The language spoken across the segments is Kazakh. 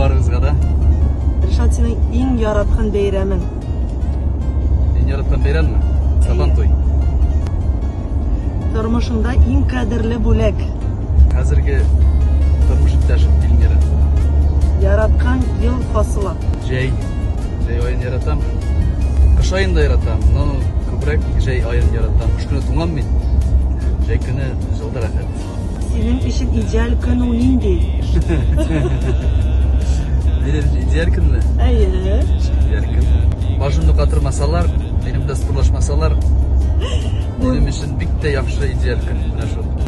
барыңызға да. Ришат, сенің ең яратқан бейрамың? Ең яратқан бейрам мı? Сабан той. Тормышыңда ең қадірлі бөлек? Қазіргі тұрмыш иптәшім Эльмира. Яратқан ел фасылы? Жай айын яратам. Қыш айында яратам, но көбірек жай айын яратам. Қыш күні туңам мен. Жай күні жылда рахат. Сенің үшін идеал күн ол нендей? Идеал күн мü? Әйе. Идеал күн. Башымды қатырмасалар, менімді спорлашмасалар, менің үшін бик те яқшы идеал күн.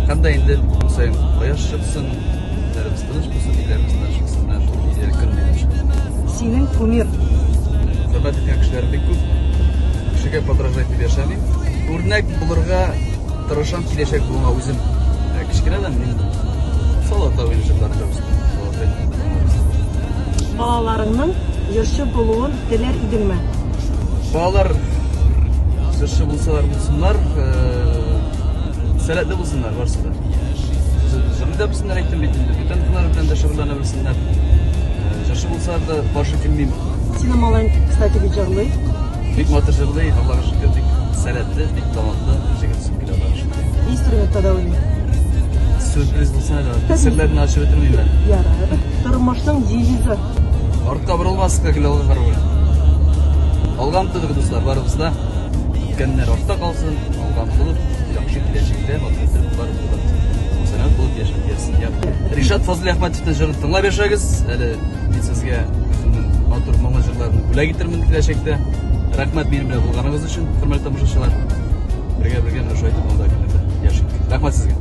Қандай енді күн сайын қояш шықсын, үйлеріміз тыныш болсын, үйлеріміз тыныш шықсын. Идеал күн менің үшін. Сенің кумир? Хөрмәт еткен кішілерім бик көп. Кішіге подражать етіп яшамын. Өрнек болырға тырышам келешек болуға өзім. Кішкене адам мен салата ойыншыларында өстім. Балаларыңның жыршы болуын тілер едің ме? Балалар жыршы болсынlar, сәләтле болсынlar барсы да. Жыры да білсінler айттым бетімді. Бүтін қылар білен де шығырлана білсінler. Жыршы болсалар да баршы келмеймін. Сенің малайың, кстати, жырлый? Бик матыр жырлый, Аллаға шүкір, бик сәләтле, бик талантлы жігіт сөмкелі Аллаға шүкір. Не инструментта да ойнайды? Сюрприз болса да, сірлерін ашып өтірмеймін ben. Ярар. Тұрмыштың девизі? Артқа бұрылмасқа келе алға қарып. Алға ұмтылдық достар, барымызда. Өткенler артта қалсын, алға ұмтылып, жақсы келешекте батырып барып. Осынау болып яшап келсін. Ришат Фазли Ахматовтың жырын тыңлап яшагыз. Әлі мен сізге өзімнің матур мама жырларын бүләк етермін келешекте. Рахмат менің біле болғаныңыз үшін, құрметті тамашашылар. Бірге мына шоу айтып, онда күнде яшайық. Рахмат сізге.